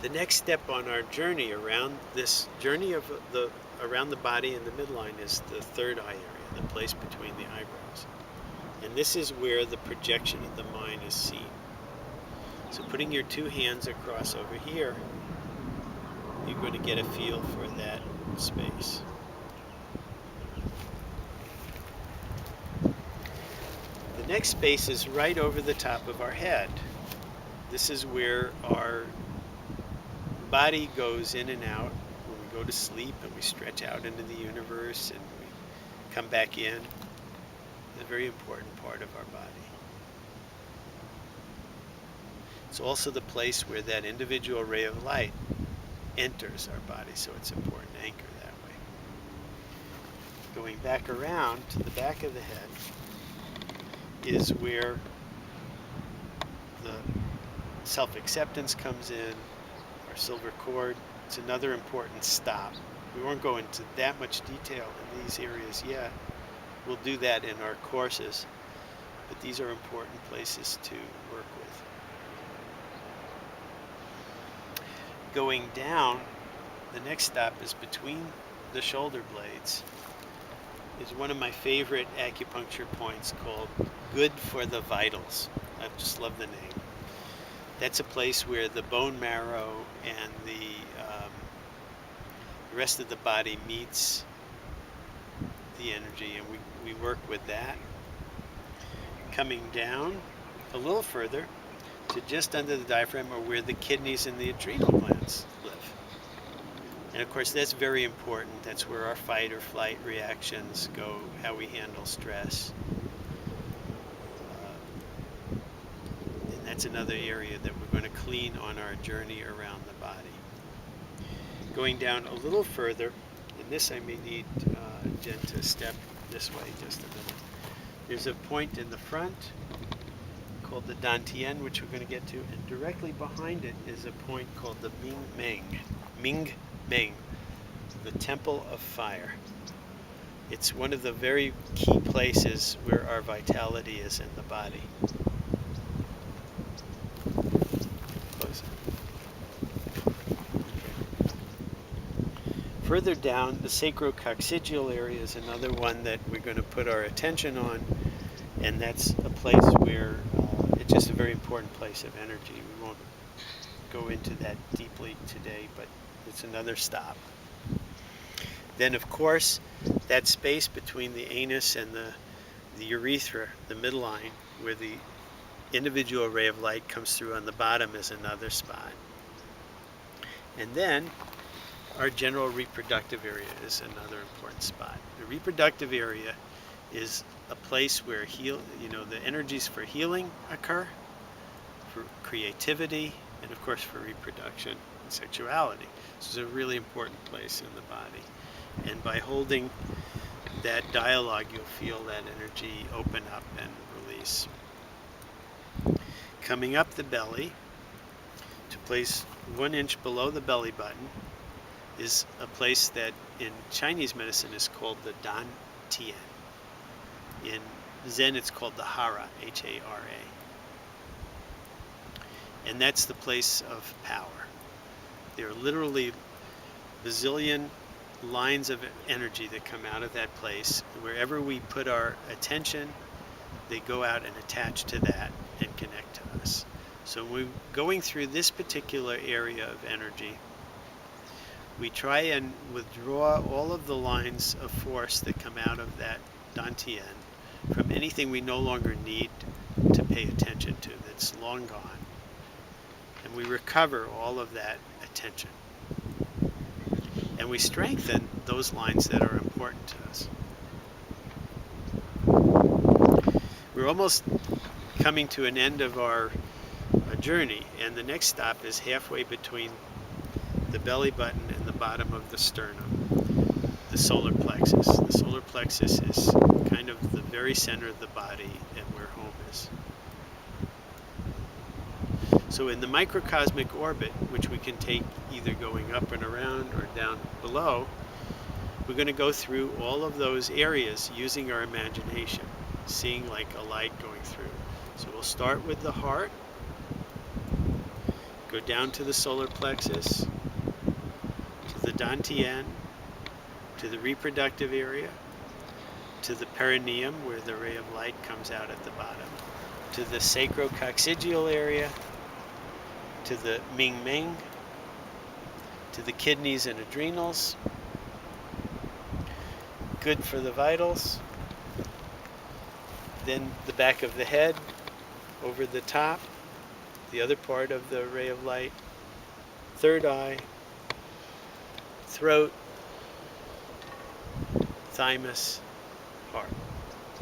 The next step on our journey around this journey of around the body and the midline is the third eye area, the place between the eyebrows. And this is where the projection of the mind is seen. So putting your two hands across over here, you're going to get a feel for that space. The next space is right over the top of our head. This is where our body goes in and out when we go to sleep and we stretch out into the universe and we come back in. It's a very important part of our body. It's also the place where that individual ray of light enters our body, so it's important to anchor that way. Going back around to the back of the head is where the self-acceptance comes in, our silver cord. It's another important stop. We won't go into that much detail in these areas yet. We'll do that in our courses, but these are important places to work with. Going down, the next stop is between the shoulder blades, is one of my favorite acupuncture points called Good for the Vitals. I just love the name. That's a place where the bone marrow and the rest of the body meets the energy, and we work with that. Coming down a little further to just under the diaphragm are where the kidneys and the adrenal glands live. And of course that's very important. That's where our fight or flight reactions go, how we handle stress. And that's another area that we're going to clean on our journey around the body. Going down a little further, and this I may need Jen to step this way just a minute. There's a point in the front called the Dantian, which we're going to get to, and directly behind it is a point called the Ming Meng, the Temple of Fire. It's one of the very key places where our vitality is in the body. Close it. Further down, the sacrococcygeal area is another one that we're going to put our attention on, and that's a place where it's just a very important place of energy. We won't go into that deeply today, but it's another stop. Then, of course, that space between the anus and the urethra, the midline, where the individual ray of light comes through on the bottom, is another spot. And then our general reproductive area is another important spot. The reproductive area is a place where the energies for healing occur, for creativity, and of course for reproduction and sexuality. So it's a really important place in the body. And by holding that dialogue, you'll feel that energy open up and release. Coming up the belly, to place 1 inch below the belly button, is a place that in Chinese medicine is called the Dantian. In Zen it's called the Hara, H-A-R-A. And that's the place of power. There are literally bazillion lines of energy that come out of that place. Wherever we put our attention, they go out and attach to that and connect to us. So when we're going through this particular area of energy, we try and withdraw all of the lines of force that come out of that Dantian from anything we no longer need to pay attention to, that's long gone. And we recover all of that attention. And we strengthen those lines that are important to us. We're almost coming to an end of our journey, and the next stop is halfway between the belly button and the bottom of the sternum, the solar plexus. The solar plexus is kind of the very center of the body and where home is. So in the microcosmic orbit, which we can take either going up and around or down below, we're going to go through all of those areas using our imagination, seeing like a light going through. So we'll start with the heart, Go down to the solar plexus, to the dantian, to the reproductive area, to the perineum where the ray of light comes out at the bottom, to the sacrococcygeal area, to the Ming Ming, to the kidneys and adrenals. Good for the vitals. Then the back of the head, over the top, the other part of the ray of light, third eye, throat, thymus, heart.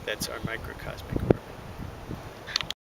That's our microcosmic